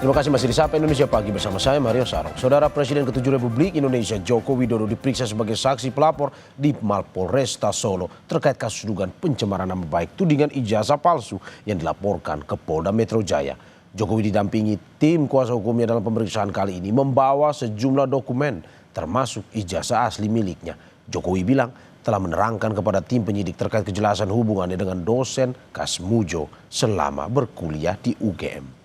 Terima kasih masih di Sapa Indonesia Pagi bersama saya Mario Sarong. Saudara Presiden ke-7 Republik Indonesia Joko Widodo diperiksa sebagai saksi pelapor di Mapolresta Solo terkait kasus dugaan pencemaran nama baik tudingan ijazah palsu yang dilaporkan ke Polda Metro Jaya. Jokowi didampingi tim kuasa hukumnya dalam pemeriksaan kali ini membawa sejumlah dokumen termasuk ijazah asli miliknya. Jokowi bilang telah menerangkan kepada tim penyidik terkait kejelasan hubungannya dengan dosen Kasmujo selama berkuliah di UGM.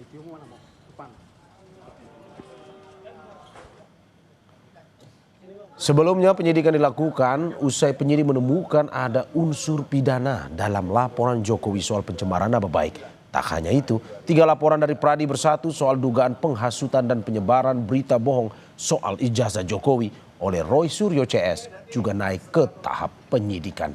Sebelumnya penyidikan dilakukan usai penyidik menemukan ada unsur pidana dalam laporan Jokowi soal pencemaran nama baik. Tak hanya itu, 3 laporan dari Pradi Bersatu soal dugaan penghasutan dan penyebaran berita bohong soal ijazah Jokowi oleh Roy Suryo CS juga naik ke tahap penyidikan.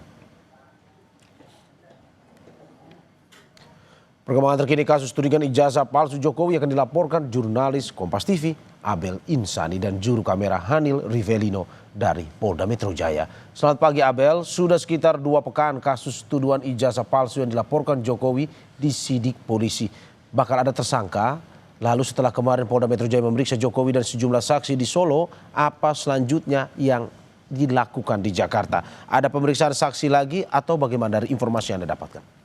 Perkembangan terkini kasus tudingan ijazah palsu Jokowi akan dilaporkan jurnalis Kompas TV Abel Insani dan juru kamera Hanil Rivelino dari Polda Metro Jaya. Selamat pagi Abel, sudah sekitar 2 pekan kasus tuduhan ijazah palsu yang dilaporkan Jokowi disidik polisi. Bakal ada tersangka, lalu setelah kemarin Polda Metro Jaya memeriksa Jokowi dan sejumlah saksi di Solo, apa selanjutnya yang dilakukan di Jakarta? Ada pemeriksaan saksi lagi atau bagaimana dari informasi yang Anda dapatkan?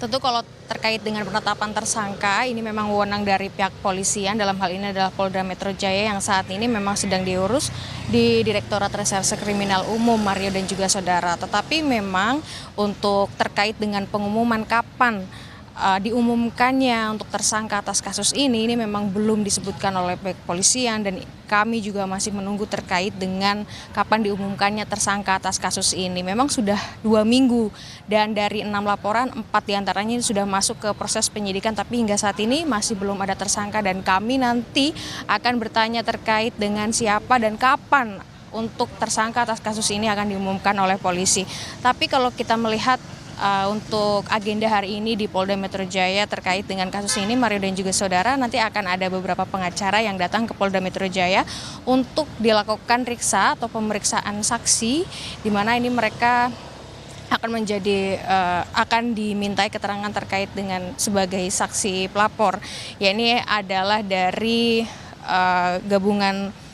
Tentu kalau terkait dengan penetapan tersangka, ini memang wewenang dari pihak polisian, dalam hal ini adalah Polda Metro Jaya yang saat ini memang sedang diurus di Direktorat Reserse Kriminal Umum Mario dan juga saudara. Tetapi memang untuk terkait dengan pengumuman kapan diumumkannya untuk tersangka atas kasus ini memang belum disebutkan oleh pihak polisian dan kami juga masih menunggu terkait dengan kapan diumumkannya tersangka atas kasus ini. Memang sudah 2 minggu dan dari 6 laporan 4 diantaranya sudah masuk ke proses penyidikan tapi hingga saat ini masih belum ada tersangka dan kami nanti akan bertanya terkait dengan siapa dan kapan untuk tersangka atas kasus ini akan diumumkan oleh polisi. Tapi kalau kita melihat untuk agenda hari ini di Polda Metro Jaya terkait dengan kasus ini, Mario dan juga saudara, nanti akan ada beberapa pengacara yang datang ke Polda Metro Jaya untuk dilakukan riksa atau pemeriksaan saksi, di mana ini mereka akan akan dimintai keterangan terkait dengan sebagai saksi pelapor. Ya, ini adalah dari gabungan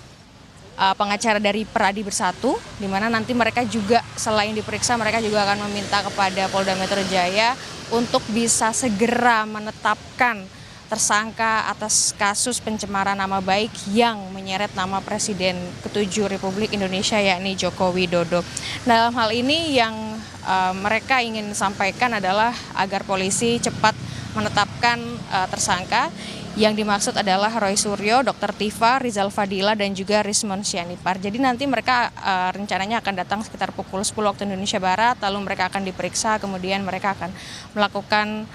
pengacara dari Pradi Bersatu, di mana nanti mereka juga selain diperiksa mereka juga akan meminta kepada Polda Metro Jaya untuk bisa segera menetapkan tersangka atas kasus pencemaran nama baik yang menyeret nama Presiden ke-7 Republik Indonesia yakni Joko Widodo. Dalam hal ini yang mereka ingin sampaikan adalah agar polisi cepat menetapkan tersangka. Yang dimaksud adalah Roy Suryo, Dr. Tifa, Rizal Fadila, dan juga Rismon Sianipar. Jadi nanti mereka rencananya akan datang sekitar pukul 10 waktu Indonesia Barat, lalu mereka akan diperiksa, kemudian mereka akan melakukan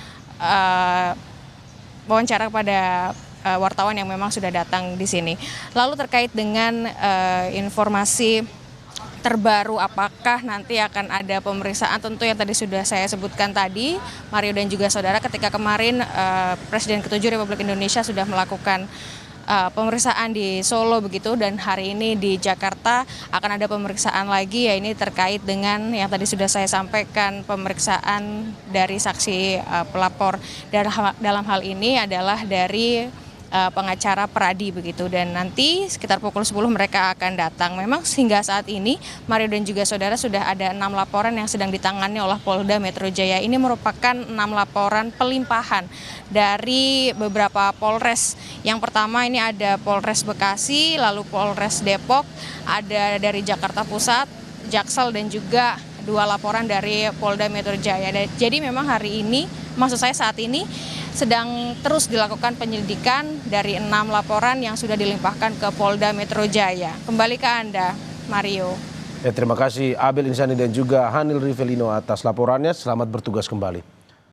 wawancara kepada wartawan yang memang sudah datang di sini. Lalu terkait dengan informasi terbaru apakah nanti akan ada pemeriksaan, tentu yang tadi sudah saya sebutkan tadi Mario dan juga saudara, ketika kemarin Presiden ke-7 Republik Indonesia sudah melakukan pemeriksaan di Solo begitu, dan hari ini di Jakarta akan ada pemeriksaan lagi, ya ini terkait dengan yang tadi sudah saya sampaikan, pemeriksaan dari saksi pelapor. Dalam hal ini adalah dari pengacara Pradi begitu, dan nanti sekitar pukul 10 mereka akan datang. Memang hingga saat ini Mario dan juga saudara sudah ada 6 laporan yang sedang ditangani oleh Polda Metro Jaya. Ini merupakan 6 laporan pelimpahan dari beberapa Polres. Yang pertama ini ada Polres Bekasi, lalu Polres Depok, ada dari Jakarta Pusat, Jaksel, dan juga 2 laporan dari Polda Metro Jaya. Jadi memang hari ini, maksud saya saat ini sedang terus dilakukan penyelidikan dari 6 laporan yang sudah dilimpahkan ke Polda Metro Jaya. Kembali ke Anda, Mario. Ya, terima kasih Abel Insani dan juga Hanil Rivelino atas laporannya. Selamat bertugas kembali.